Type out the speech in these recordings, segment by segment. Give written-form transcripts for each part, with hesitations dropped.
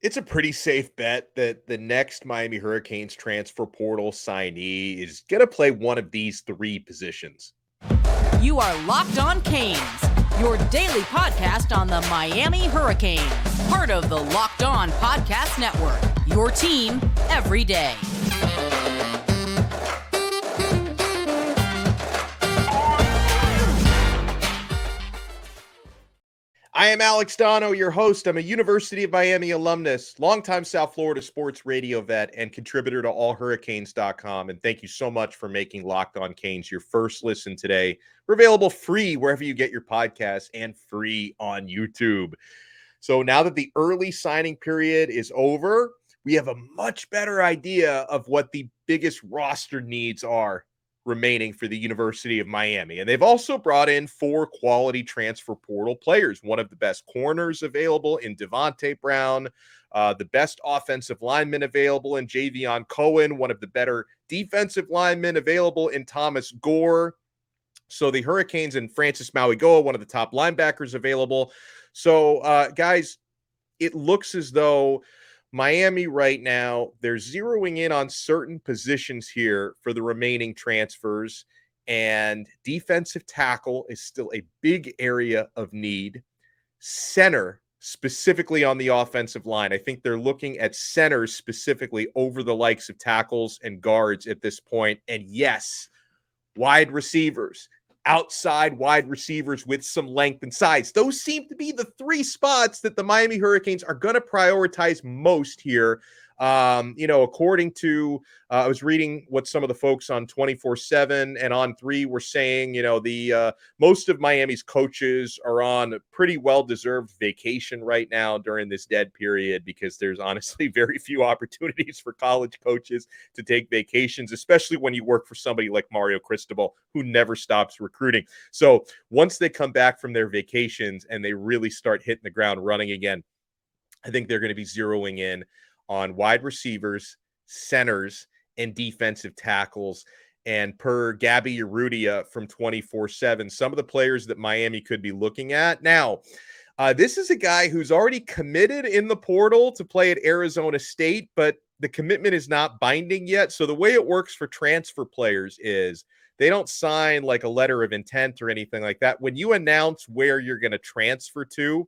It's a pretty safe bet that the next Miami Hurricanes transfer portal signee is going to play one of these three positions. You are Locked On Canes, your daily podcast on the Miami Hurricanes, part of the Locked On Podcast Network, your team every day. I am Alex Dono, your host. I'm a University of Miami alumnus, longtime South Florida sports radio vet, and contributor to allhurricanes.com. And thank you so much for making Locked On Canes your first listen today. We're available free wherever you get your podcasts and free on YouTube. So now that the early signing period is over, we have a much better idea of what the biggest roster needs are remaining for the University of Miami. And they've also brought in 4 quality transfer portal players, one of the best corners available in Devontae Brown, the best offensive lineman available in Javion Cohen, one of the better defensive linemen available in Thomas Gore. So the Hurricanes and Francis Mauigoa, one of the top linebackers available. So guys, it looks as though Miami right now, they're zeroing in on certain positions here for the remaining transfers, and defensive tackle is still a big area of need. Center, specifically on the offensive line, I think they're looking at centers specifically over the likes of tackles and guards at this point. And yes, wide receivers, outside wide receivers with some length and size. Those seem to be the 3 spots that the Miami Hurricanes are going to prioritize most here. According to, I was reading what some of the folks on 24/7 and On 3 were saying. The most of Miami's coaches are on a pretty well-deserved vacation right now during this dead period, because there's honestly very few opportunities for college coaches to take vacations, especially when you work for somebody like Mario Cristobal, who never stops recruiting. So once they come back from their vacations and they really start hitting the ground running again, I think they're going to be zeroing in on wide receivers, centers, and defensive tackles. And per Gabby Urrutia from 24/7, some of the players that Miami could be looking at. Now, this is a guy who's already committed in the portal to play at Arizona State, but the commitment is not binding yet. So the way it works for transfer players is they don't sign like a letter of intent or anything like that. When you announce where you're going to transfer to,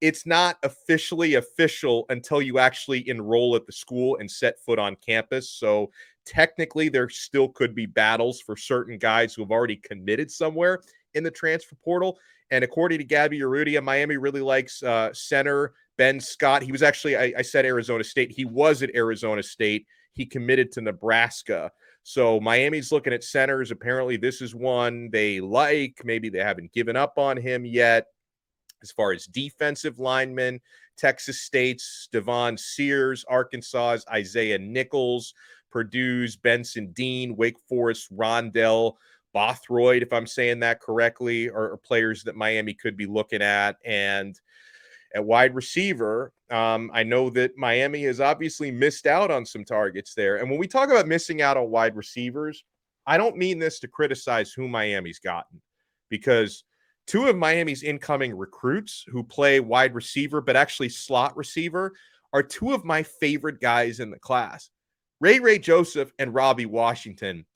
it's not officially official until you actually enroll at the school and set foot on campus. So technically, there still could be battles for certain guys who have already committed somewhere in the transfer portal. And according to Gabby Urrutia, Miami really likes center Ben Scott. He was actually, I said Arizona State. He was at Arizona State. He committed to Nebraska. So Miami's looking at centers. Apparently, this is one they like. Maybe they haven't given up on him yet. As far as defensive linemen, Texas State's Devon Sears, Arkansas's Isaiah Nichols, Purdue's Benson Dean, Wake Forest Rondell Bothroyd, if I'm saying that correctly, are players that Miami could be looking at. And at wide receiver, I know that Miami has obviously missed out on some targets there. And when we talk about missing out on wide receivers, I don't mean this to criticize who Miami's gotten, because 2 of Miami's incoming recruits who play wide receiver, but actually slot receiver, are 2 of my favorite guys in the class. Ray Joseph and Robbie Washington.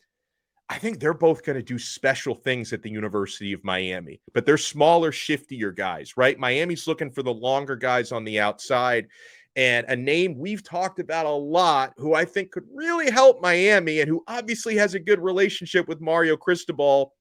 I think they're both going to do special things at the University of Miami, but they're smaller, shiftier guys, right? Miami's looking for the longer guys on the outside. And a name we've talked about a lot, who I think could really help Miami and who obviously has a good relationship with Mario Cristobal,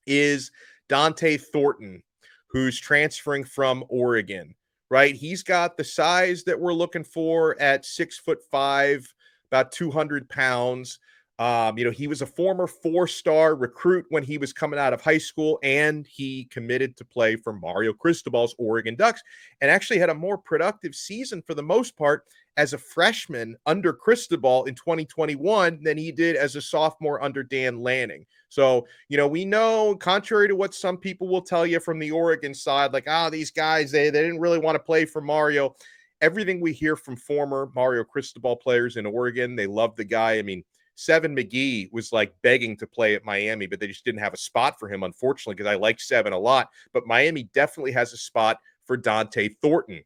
is Dante Thornton, who's transferring from Oregon, right? He's got the size that we're looking for at 6'5", about 200 pounds. He was a former 4-star recruit when he was coming out of high school, and he committed to play for Mario Cristobal's Oregon Ducks, and actually had a more productive season for the most part as a freshman under Cristobal in 2021 than he did as a sophomore under Dan Lanning. So, we know, contrary to what some people will tell you from the Oregon side, like, these guys, they didn't really want to play for Mario. Everything we hear from former Mario Cristobal players in Oregon, they love the guy. I mean, Seven McGee was like begging to play at Miami, but they just didn't have a spot for him, unfortunately, because I like Seven a lot. But Miami definitely has a spot for Dante Thornton.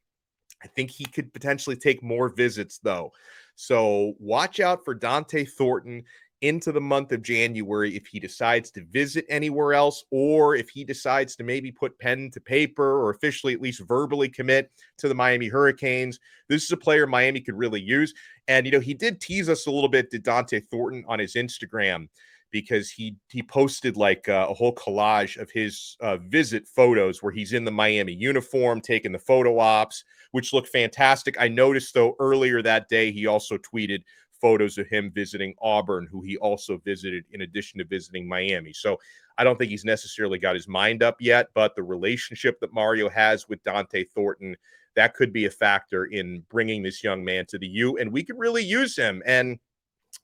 I think he could potentially take more visits, though. So watch out for Dont'e Thornton into the month of January if he decides to visit anywhere else, or if he decides to maybe put pen to paper or officially at least verbally commit to the Miami Hurricanes. This is a player Miami could really use. And, he did tease us a little bit, did Dont'e Thornton, on his Instagram, because he posted like a whole collage of his visit photos where he's in the Miami uniform, taking the photo ops, which look fantastic. I noticed, though, earlier that day, he also tweeted photos of him visiting Auburn, who he also visited in addition to visiting Miami. So I don't think he's necessarily got his mind up yet, but the relationship that Mario has with Dont'e Thornton, that could be a factor in bringing this young man to the U, and we could really use him. And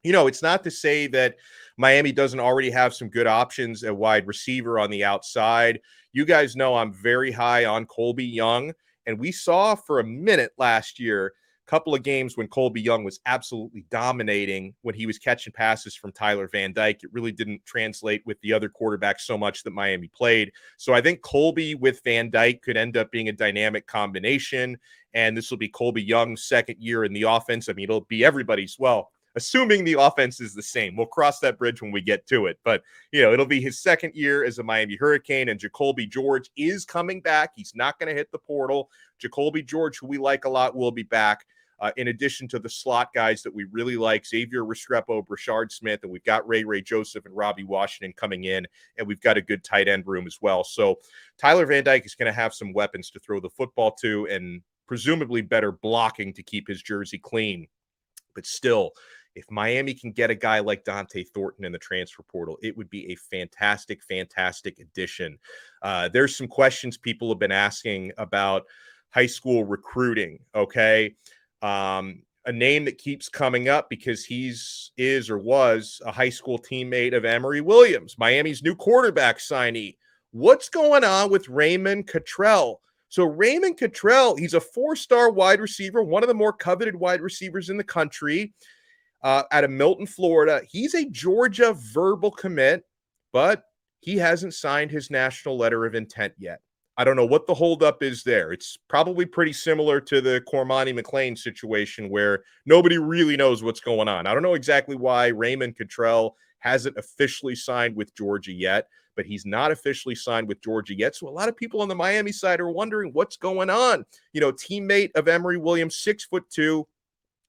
it's not to say that Miami doesn't already have some good options at wide receiver on the outside. You guys know I'm very high on Colby Young, and we saw for a minute last year a couple of games when Colby Young was absolutely dominating when he was catching passes from Tyler Van Dyke. It really didn't translate with the other quarterbacks so much that Miami played. So I think Colby with Van Dyke could end up being a dynamic combination, and this will be Colby Young's second year in the offense. I mean, it'll be everybody's, assuming the offense is the same. We'll cross that bridge when we get to it. But, it'll be his second year as a Miami Hurricane, and Jacoby George is coming back. He's not going to hit the portal. Jacoby George, who we like a lot, will be back. In addition to the slot guys that we really like, Xavier Restrepo, Brashard Smith, and we've got Ray Joseph and Robbie Washington coming in, and we've got a good tight end room as well. So Tyler Van Dyke is going to have some weapons to throw the football to, and presumably better blocking to keep his jersey clean. But still, if Miami can get a guy like Dont'e Thornton in the transfer portal, it would be a fantastic, fantastic addition. There's some questions people have been asking about high school recruiting, okay? A name that keeps coming up because is or was a high school teammate of Emory Williams, Miami's new quarterback signee. What's going on with Raymond Cottrell? So Raymond Cottrell, he's a 4-star wide receiver, one of the more coveted wide receivers in the country, out of Milton, Florida. He's a Georgia verbal commit, but he hasn't signed his national letter of intent yet. I don't know what the holdup is there. It's probably pretty similar to the Cormani McLean situation where nobody really knows what's going on. I don't know exactly why Raymond Cottrell hasn't officially signed with Georgia yet, but he's not officially signed with Georgia yet. So a lot of people on the Miami side are wondering what's going on. Teammate of Emory Williams, 6'2",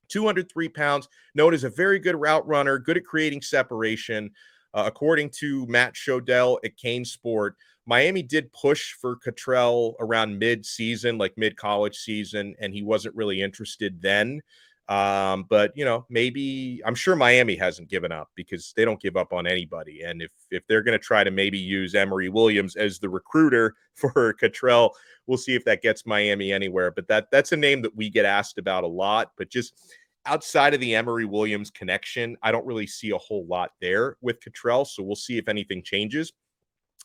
203 pounds, known as a very good route runner, good at creating separation. According to Matt Shodell at Kane Sport, Miami did push for Cottrell around mid-season, like mid-college season, and he wasn't really interested then. But, maybe I'm sure Miami hasn't given up because they don't give up on anybody. And if they're going to try to maybe use Emory Williams as the recruiter for Cottrell, we'll see if that gets Miami anywhere. But that's a name that we get asked about a lot. But just outside of the Emory Williams connection, I don't really see a whole lot there with Cottrell. So we'll see if anything changes.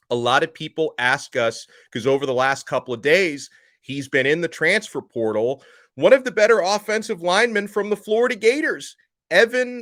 A lot of people ask us, because over the last couple of days, he's been in the transfer portal. One of the better offensive linemen from the Florida Gators, Ethan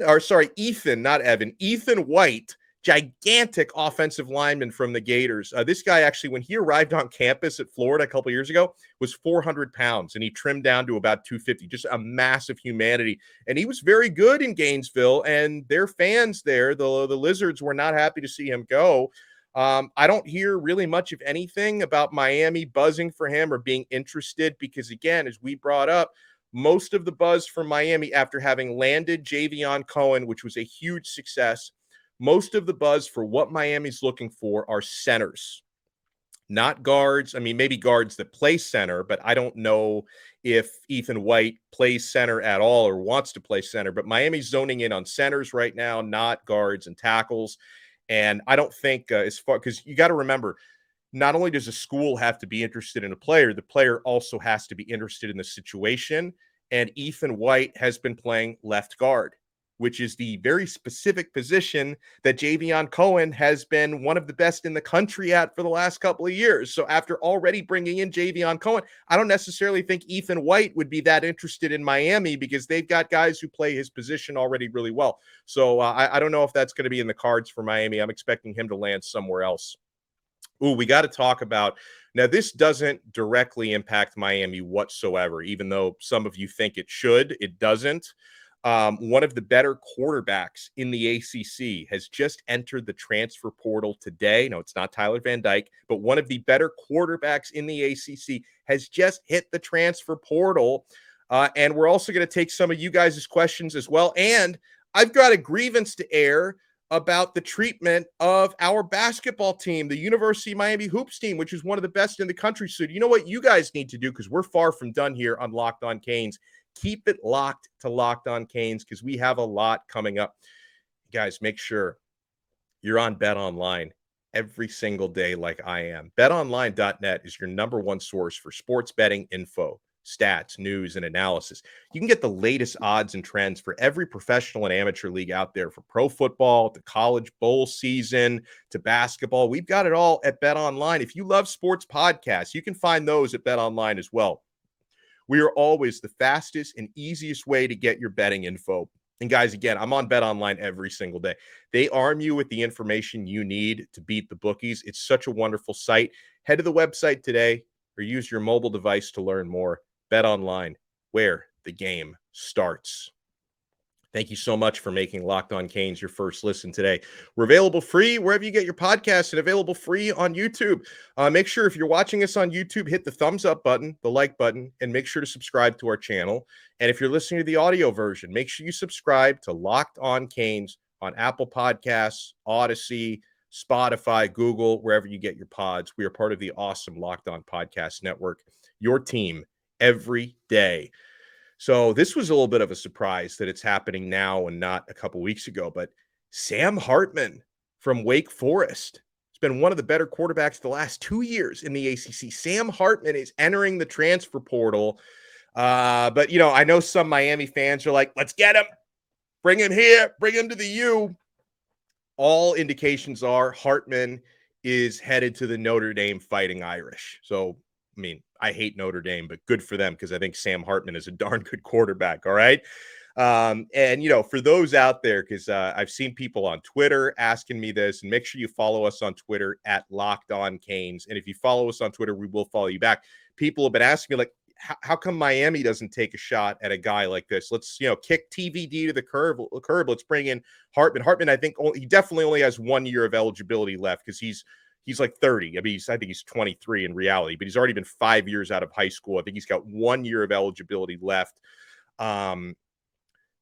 White, gigantic offensive lineman from the Gators. This guy actually, when he arrived on campus at Florida a couple of years ago, was 400 pounds, and he trimmed down to about 250, just a massive humanity. And he was very good in Gainesville, and their fans there, the Lizards, were not happy to see him go. I don't hear really much of anything about Miami buzzing for him or being interested because, again, as we brought up, most of the buzz from Miami after having landed Javion Cohen, which was a huge success, most of the buzz for what Miami's looking for are centers, not guards. I mean, maybe guards that play center, but I don't know if Ethan White plays center at all or wants to play center. But Miami's zoning in on centers right now, not guards and tackles. And I don't think because you got to remember, not only does a school have to be interested in a player, the player also has to be interested in the situation. And Ethan White has been playing left guard, which is the very specific position that Javion Cohen has been one of the best in the country at for the last couple of years. So after already bringing in Javion Cohen, I don't necessarily think Ethan White would be that interested in Miami because they've got guys who play his position already really well. So I don't know if that's going to be in the cards for Miami. I'm expecting him to land somewhere else. Ooh, we got to talk about Now, this doesn't directly impact Miami whatsoever, even though some of you think it should. It doesn't. One of the better quarterbacks in the ACC has just entered the transfer portal today. No, it's not Tyler Van Dyke, but one of the better quarterbacks in the ACC has just hit the transfer portal. And we're also going to take some of you guys' questions as well. And I've got a grievance to air about the treatment of our basketball team, the University of Miami Hoops team, which is one of the best in the country. So you know what you guys need to do, because we're far from done here on Locked On Canes. Keep it locked to Locked On Canes, because we have a lot coming up. Guys, make sure you're on Bet Online every single day like I am. BetOnline.net is your number one source for sports betting info, stats, news, and analysis. You can get the latest odds and trends for every professional and amateur league out there, from pro football to college bowl season to basketball. We've got it all at BetOnline. If you love sports podcasts, you can find those at BetOnline as well. We are always the fastest and easiest way to get your betting info. And guys, again, I'm on BetOnline every single day. They arm you with the information you need to beat the bookies. It's such a wonderful site. Head to the website today or use your mobile device to learn more. BetOnline, where the game starts. Thank you so much for making Locked On Canes your first listen today. We're available free wherever you get your podcasts, and available free on YouTube. Make sure, if you're watching us on YouTube, hit the thumbs up button, the like button, and make sure to subscribe to our channel. And if you're listening to the audio version, make sure you subscribe to Locked On Canes on Apple Podcasts, Odyssey, Spotify, Google, wherever you get your pods. We are part of the awesome Locked On Podcast Network, your team every day. So this was a little bit of a surprise that it's happening now and not a couple weeks ago, but Sam Hartman from Wake Forest has been one of the better quarterbacks the last 2 years in the ACC. Sam Hartman is entering the transfer portal. But, you know, I know some Miami fans are like, let's get him, bring him here, bring him to the U. All indications are Hartman is headed to the Notre Dame Fighting Irish. So, I mean, I hate Notre Dame, but good for them, because I think Sam Hartman is a darn good quarterback. All right. And, you know, for those out there, because I've seen people on Twitter asking me this, and make sure you follow us on Twitter at Locked On Canes. And if you follow us on Twitter, we will follow you back. People have been asking me, like, how come Miami doesn't take a shot at a guy like this? Let's, you know, kick TVD to the curb. Let's bring in Hartman. Hartman, I think he definitely only has 1 year of eligibility left, because he's like 30. I mean, I think he's 23 in reality, but he's already been 5 years out of high school. I think he's got 1 year of eligibility left.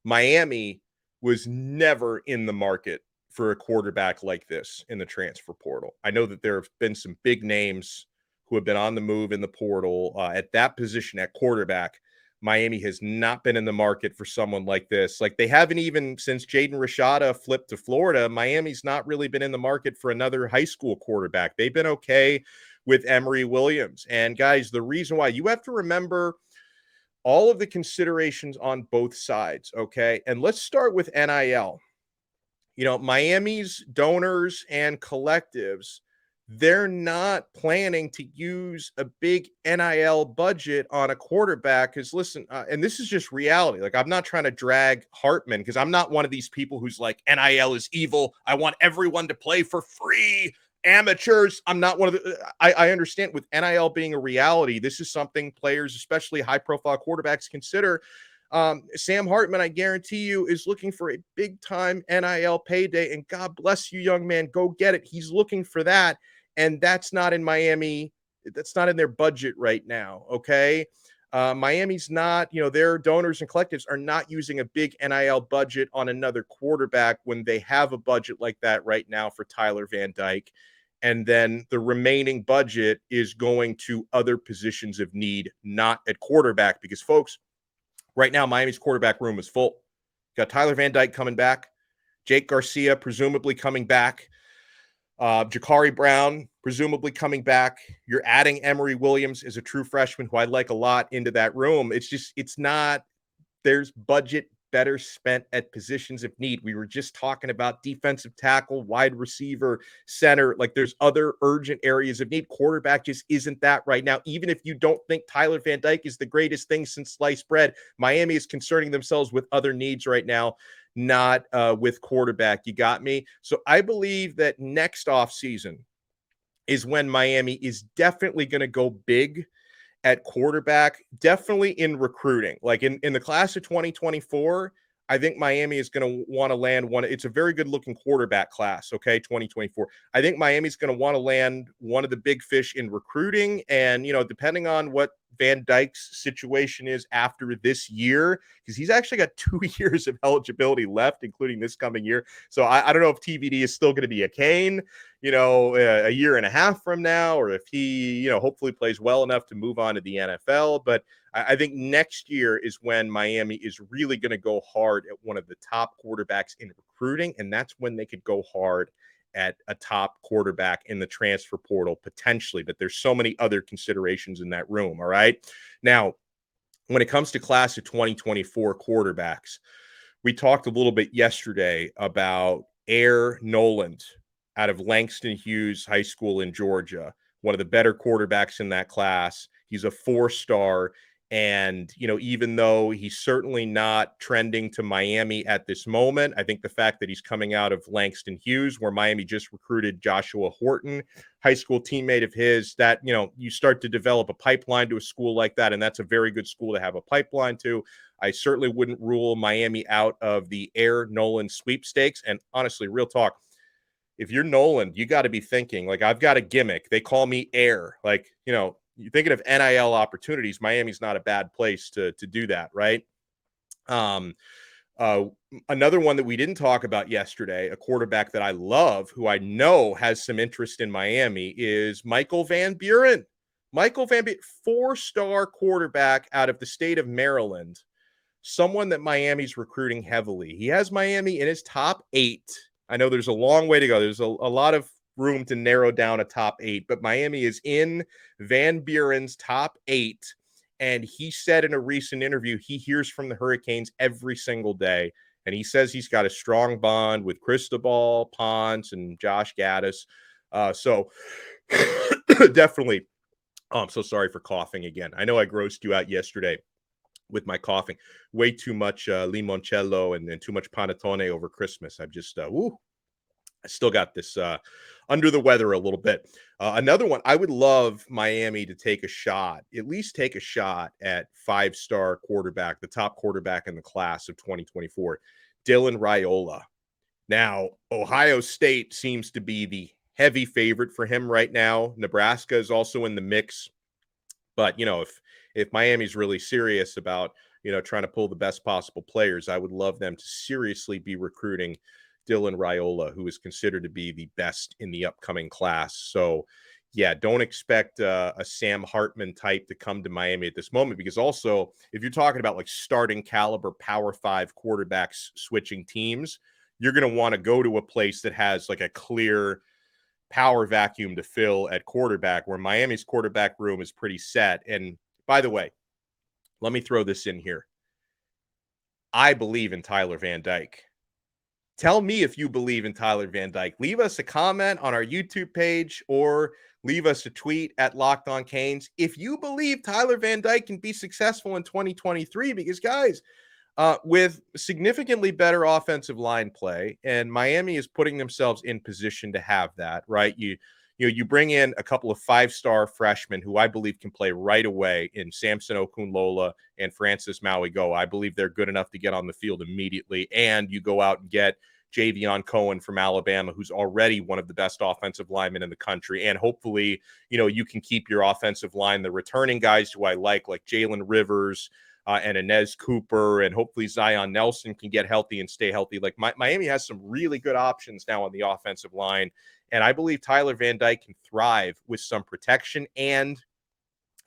Miami was never in the market for a quarterback like this in the transfer portal. I know that there have been some big names who have been on the move in the portal at that position at quarterback. Miami has not been in the market for someone like this. Like, they haven't even, since Jaden Rashada flipped to Florida, Miami's not really been in the market for another high school quarterback. They've been okay with Emory Williams. And guys, the reason why, you have to remember all of the considerations on both sides, okay? And let's start with NIL. You know, Miami's donors and collectives, they're not planning to use a big NIL budget on a quarterback. Because listen, and this is just reality. Like, I'm not trying to drag Hartman, because I'm not one of these people who's like, NIL is evil, I want everyone to play for free, amateurs. I'm not one of the, I understand with NIL being a reality, this is something players, especially high profile quarterbacks, consider. Sam Hartman, I guarantee you, is looking for a big time NIL payday, and God bless you, young man, go get it. He's looking for that. And that's not in Miami. That's not in their budget right now. Okay. Miami's not, you know, their donors and collectives are not using a big NIL budget on another quarterback when they have a budget like that right now for Tyler Van Dyke. And then the remaining budget is going to other positions of need, not at quarterback, because folks, right now, Miami's quarterback room is full. Got Tyler Van Dyke coming back, Jake Garcia presumably coming back, Ja'Carri Brown presumably coming back. You're adding Emory Williams as a true freshman, who I like a lot, into that room. It's not, there's budget better spent at positions of need. We were just talking about defensive tackle, wide receiver, center. Like, there's other urgent areas of need. Quarterback just isn't that right now. Even if you don't think Tyler Van Dyke is the greatest thing since sliced bread, Miami is concerning themselves with other needs right now, not with quarterback. You got me? So I believe that next offseason, is when Miami is definitely going to go big at quarterback, definitely in recruiting. Like in the class of 2024, I think Miami is going to want to land one. It's a very good looking quarterback class. Okay. 2024. I think Miami's going to want to land one of the big fish in recruiting. And, depending on what Van Dyke's situation is after this year, because he's actually got 2 years of eligibility left, including this coming year. So I don't know if TVD is still going to be a Cane, a year and a half from now, or if he, hopefully plays well enough to move on to the NFL. But I think next year is when Miami is really going to go hard at one of the top quarterbacks in recruiting. And that's when they could go hard at a top quarterback in the transfer portal potentially. But there's so many other considerations in that room. All right. Now, when it comes to class of 2024 quarterbacks, we talked a little bit yesterday about Air Noland out of Langston Hughes High School in Georgia, one of the better quarterbacks in that class. He's a 4-star. And, even though he's certainly not trending to Miami at this moment, I think the fact that he's coming out of Langston Hughes, where Miami just recruited Joshua Horton, high school teammate of his, that, you start to develop a pipeline to a school like that. And that's a very good school to have a pipeline to. I certainly wouldn't rule Miami out of the Air Noland sweepstakes. And honestly, real talk, if you're Noland, you got to be thinking, like, I've got a gimmick. They call me Air. Like, you're thinking of NIL opportunities. Miami's not a bad place to do that, right? Another one that we didn't talk about yesterday, a quarterback that I love, who I know has some interest in Miami, is Michael Van Buren. Michael Van Buren, 4-star quarterback out of the state of Maryland, someone that Miami's recruiting heavily. He has Miami in his top 8. I know there's a long way to go. There's a lot of room to narrow down a top 8, but Miami is in Van Buren's top 8. And he said in a recent interview, he hears from the Hurricanes every single day. And he says he's got a strong bond with Cristobal Ponce and Josh Gaddis. So definitely, I'm so sorry for coughing again. I know I grossed you out yesterday with my coughing. Way too much limoncello and too much panettone over Christmas. I've just, I still got this under the weather a little bit. Another one, I would love Miami to take a shot, at least take a shot at 5-star quarterback, the top quarterback in the class of 2024, Dylan Raiola. Now, Ohio State seems to be the heavy favorite for him right now. Nebraska is also in the mix. But, if Miami's really serious about, trying to pull the best possible players, I would love them to seriously be recruiting Dylan Raiola, who is considered to be the best in the upcoming class. So, yeah, don't expect a Sam Hartman type to come to Miami at this moment, because also, if you're talking about like starting caliber Power 5 quarterbacks switching teams, you're going to want to go to a place that has like a clear power vacuum to fill at quarterback, where Miami's quarterback room is pretty set. And by the way, let me throw this in here. I believe in Tyler Van Dyke. Tell me if you believe in Tyler Van Dyke. Leave us a comment on our YouTube page or leave us a tweet at Locked On Canes if you believe Tyler Van Dyke can be successful in 2023, because guys, with significantly better offensive line play, and Miami is putting themselves in position to have that, right? You bring in a couple of 5-star freshmen who I believe can play right away in Samson Okunlola and Francis Mauigoa. I believe they're good enough to get on the field immediately. And you go out and get Javion Cohen from Alabama, who's already one of the best offensive linemen in the country. And hopefully, you can keep your offensive line, the returning guys who I like Jalen Rivers and Inez Cooper, and hopefully Zion Nelson can get healthy and stay healthy. Like Miami has some really good options now on the offensive line. And I believe Tyler Van Dyke can thrive with some protection. And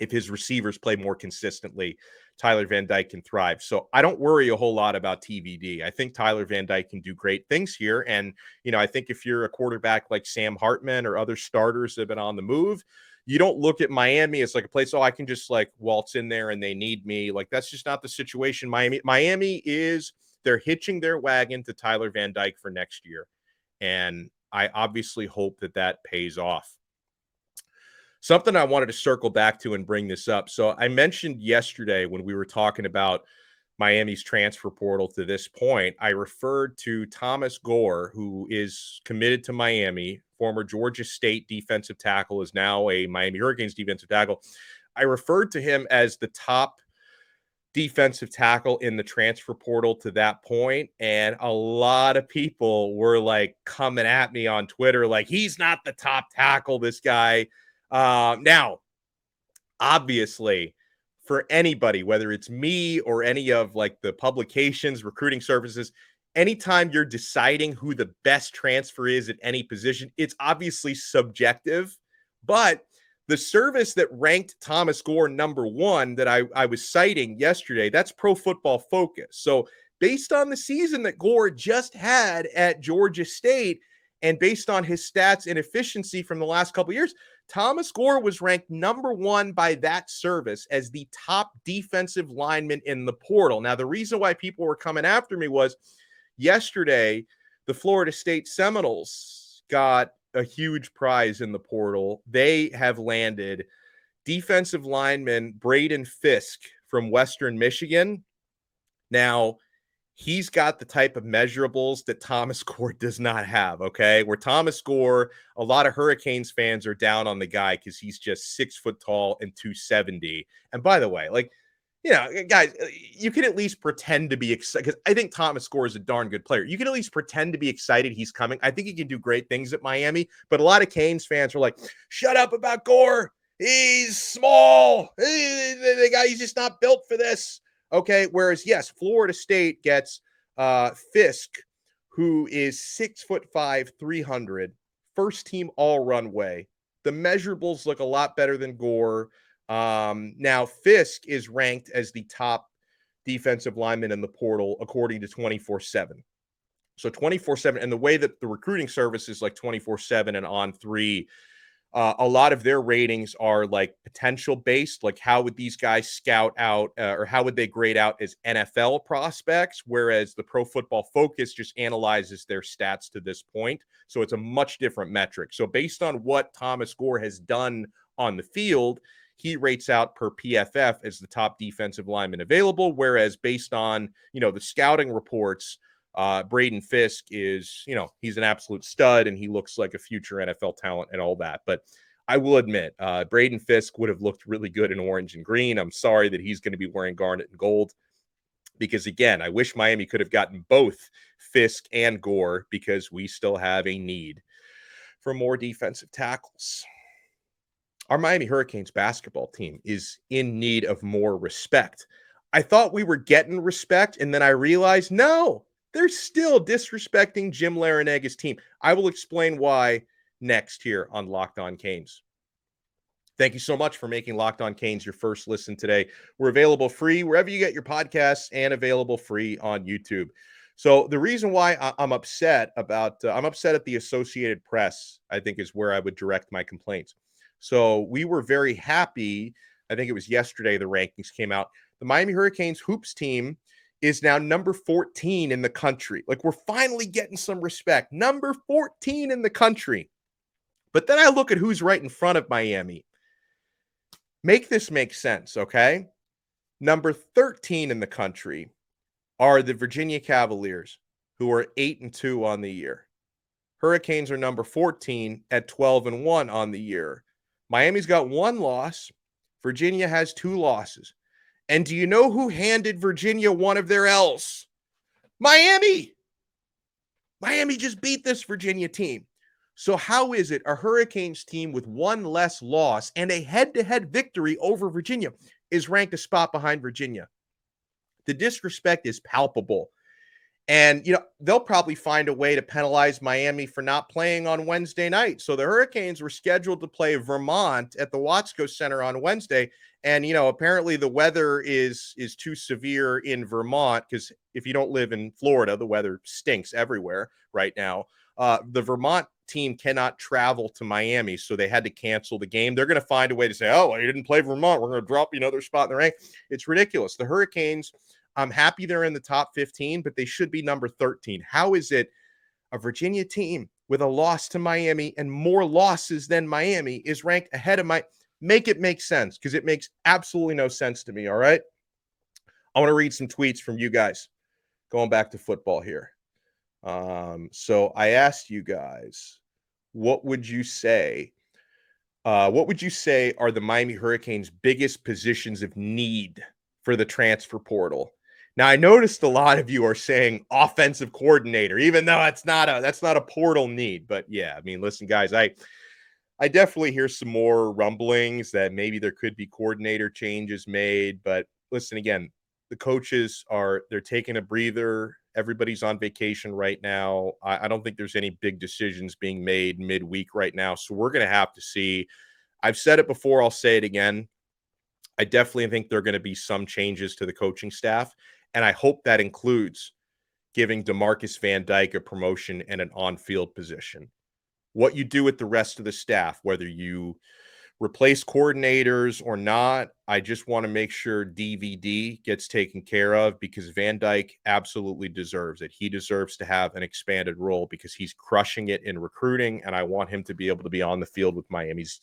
if his receivers play more consistently, Tyler Van Dyke can thrive. So I don't worry a whole lot about TVD. I think Tyler Van Dyke can do great things here. And, I think if you're a quarterback like Sam Hartman or other starters that have been on the move, you don't look at Miami as like a place, I can just like waltz in there and they need me. Like, that's just not the situation. Miami is, they're hitching their wagon to Tyler Van Dyke for next year. And I obviously hope that pays off. Something I wanted to circle back to and bring this up. So I mentioned yesterday when we were talking about Miami's transfer portal to this point, I referred to Thomas Gore, who is committed to Miami, former Georgia State defensive tackle, is now a Miami Hurricanes defensive tackle. I referred to him as the top defensive tackle in the transfer portal to that point, and a lot of people were like coming at me on Twitter like, he's not the top tackle, this guy. Now, obviously, for anybody, whether it's me or any of like the publications, recruiting services, anytime you're deciding who the best transfer is at any position, it's obviously subjective. But the service that ranked Thomas Gore number one that I was citing yesterday, that's Pro Football Focus. So based on the season that Gore just had at Georgia State, and based on his stats and efficiency from the last couple of years, Thomas Gore was ranked number one by that service as the top defensive lineman in the portal. Now, the reason why people were coming after me was yesterday, the Florida State Seminoles got a huge prize in the portal. They have landed defensive lineman Braden Fisk from Western Michigan. Now, he's got the type of measurables that Thomas Gore does not have, okay? Where Thomas Gore, a lot of Hurricanes fans are down on the guy because he's just 6 foot tall and 270. And by the way, like, you know, guys, you can at least pretend to be excited, because I think Thomas Gore is a darn good player. You can at least pretend to be excited he's coming. I think he can do great things at Miami, but a lot of Canes fans are like, shut up about Gore. He's small. The guy, he's just not built for this. Okay, whereas, yes, Florida State gets Fisk, who is 6'5", 300, first team all runway. The measurables look a lot better than Gore. Now, Fisk is ranked as the top defensive lineman in the portal, according to 24/7. So 24/7, and the way that the recruiting service is like 24/7 and On3, a lot of their ratings are like potential based, like how would these guys scout out or how would they grade out as NFL prospects, whereas the Pro Football Focus just analyzes their stats to this point. So it's a much different metric. So based on what Thomas Gore has done on the field, he rates out per PFF as the top defensive lineman available, whereas based on, you know, the scouting reports, Braden Fisk is, you know, he's an absolute stud and he looks like a future NFL talent and all that. But I will admit, Braden Fisk would have looked really good in orange and green. I'm sorry that he's going to be wearing garnet and gold, because, again, I wish Miami could have gotten both Fisk and Gore, because we still have a need for more defensive tackles. Our Miami Hurricanes basketball team is in need of more respect. I thought we were getting respect, and then I realized, no, they're still disrespecting Jim Larrañaga's team. I will explain why next here on Locked On Canes. Thank you so much for making Locked On Canes your first listen today. We're available free wherever you get your podcasts and available free on YouTube. So the reason why I'm upset about I'm upset at the Associated Press, I think, is where I would direct my complaints. So we were very happy. I think it was yesterday the rankings came out. The Miami Hurricanes hoops team is now number 14 in the country. Like, we're finally getting some respect. Number 14 in the country. But then I look at who's right in front of Miami. Make this make sense, okay? Number 13 in the country are the Virginia Cavaliers, who are 8-2 on the year. Hurricanes are number 14 at 12-1 on the year. Miami's got one loss. Virginia has 2 losses. And do you know who handed Virginia one of their L's? Miami. Miami just beat this Virginia team. So how is it a Hurricanes team with one less loss and a head-to-head victory over Virginia is ranked a spot behind Virginia? The disrespect is palpable. And, you know, they'll probably find a way to penalize Miami for not playing on Wednesday night. So the Hurricanes were scheduled to play Vermont at the Watsco Center on Wednesday. And, you know, apparently the weather is too severe in Vermont, because if you don't live in Florida, the weather stinks everywhere right now. The Vermont team cannot travel to Miami, so they had to cancel the game. They're going to find a way to say, oh, well, you didn't play Vermont, we're going to drop you another spot in the rank. It's ridiculous. The Hurricanes, I'm happy they're in the top 15, but they should be number 13. How is it a Virginia team with a loss to Miami and more losses than Miami is ranked ahead of Make it make sense, because it makes absolutely no sense to me, all right? I want to read some tweets from you guys going back to football here. So I asked you guys, what would you say are the Miami Hurricanes' biggest positions of need for the transfer portal? Now, I noticed a lot of you are saying offensive coordinator, even though that's not a portal need. But yeah, I mean, listen, guys, I definitely hear some more rumblings that maybe there could be coordinator changes made. But listen, again, the coaches they're taking a breather. Everybody's on vacation right now. I don't think there's any big decisions being made midweek right now. So we're going to have to see. I've said it before. I'll say it again. I definitely think there are going to be some changes to the coaching staff. And I hope that includes giving DeMarcus Van Dyke a promotion and an on-field position. What you do with the rest of the staff, whether you replace coordinators or not, I just want to make sure DVD gets taken care of, because Van Dyke absolutely deserves it. He deserves to have an expanded role because he's crushing it in recruiting, and I want him to be able to be on the field with Miami's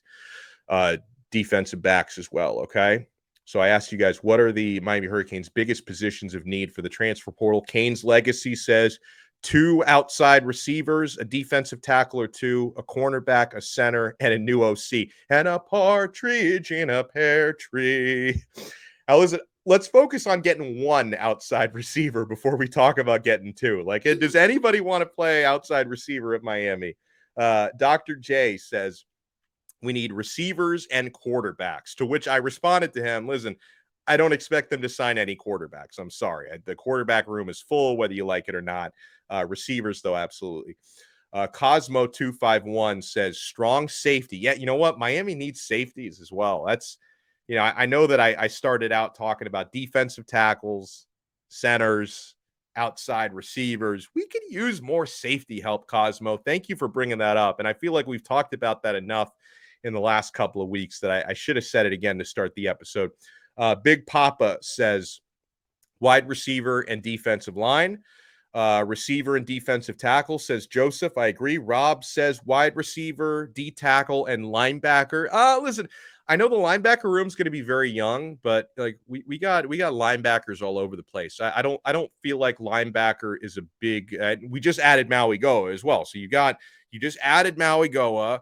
defensive backs as well, okay? So I asked you guys, what are the Miami Hurricanes' biggest positions of need for the transfer portal? Canes Legacy says 2 outside receivers, a defensive tackle or 2, a cornerback, a center, and a new OC, and a partridge in a pear tree. Now, listen, let's focus on getting 1 outside receiver before we talk about getting 2. Like, does anybody want to play outside receiver at Miami? Dr. J says, we need receivers and quarterbacks, to which I responded to him, listen, I don't expect them to sign any quarterbacks. I'm sorry. The quarterback room is full, whether you like it or not. Receivers, though, absolutely. Cosmo251 says strong safety. Yeah, you know what? Miami needs safeties as well. That's, I know that I started out talking about defensive tackles, centers, outside receivers. We could use more safety help, Cosmo. Thank you for bringing that up. And I feel like we've talked about that enough in the last couple of weeks that I should have said it again to start the episode. Big Papa says wide receiver and defensive line. Receiver and defensive tackle, says Joseph. I agree. Rob says wide receiver, D tackle, and linebacker. Listen, I know the linebacker room's going to be very young, but like we got linebackers all over the place. I don't feel like linebacker is a big. We just added Maui Goa as well, so you just added Maui Goa.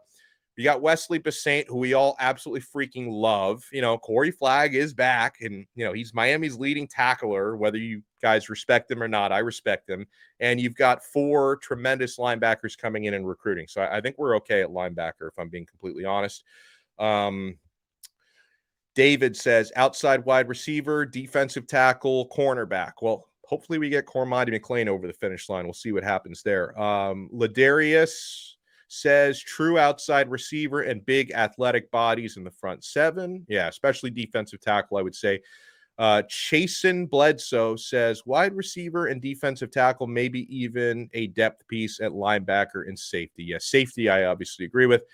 You got Wesley Basaint, who we all absolutely freaking love. Corey Flagg is back, and, he's Miami's leading tackler, whether you guys respect him or not. I respect him. And you've got 4 tremendous linebackers coming in and recruiting. So I think we're okay at linebacker, if I'm being completely honest. David says outside wide receiver, defensive tackle, cornerback. Well, hopefully we get Cormandi McClain over the finish line. We'll see what happens there. Ladarius says true outside receiver and big athletic bodies in the front 7. Yeah, especially defensive tackle, I would say. Chasen Bledsoe says wide receiver and defensive tackle, maybe even a depth piece at linebacker and safety. Yeah, safety, I obviously agree with.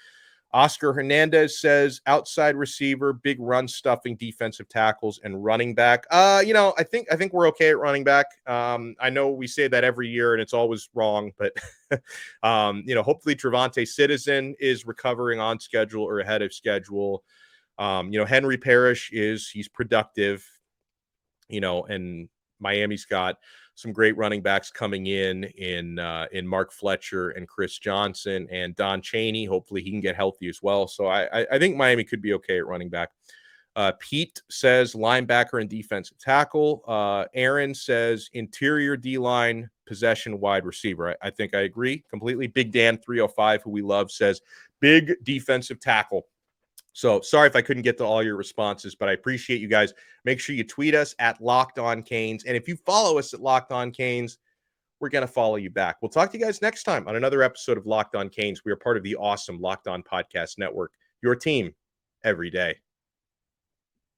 Oscar Hernandez says outside receiver, big run stuffing defensive tackles, and running back. I think we're okay at running back. I know we say that every year and it's always wrong, but hopefully Trevante Citizen is recovering on schedule or ahead of schedule. Henry Parrish he's productive, and Miami's got some great running backs coming in Mark Fletcher and Chris Johnson and Don Chaney. Hopefully he can get healthy as well. So I think Miami could be okay at running back. Pete says linebacker and defensive tackle. Aaron says interior D-line, possession wide receiver. I think I agree completely. Big Dan 305, who we love, says big defensive tackle. So sorry if I couldn't get to all your responses, but I appreciate you guys. Make sure you tweet us at Locked On Canes. And if you follow us at Locked On Canes, we're going to follow you back. We'll talk to you guys next time on another episode of Locked On Canes. We are part of the awesome Locked On Podcast Network, your team every day.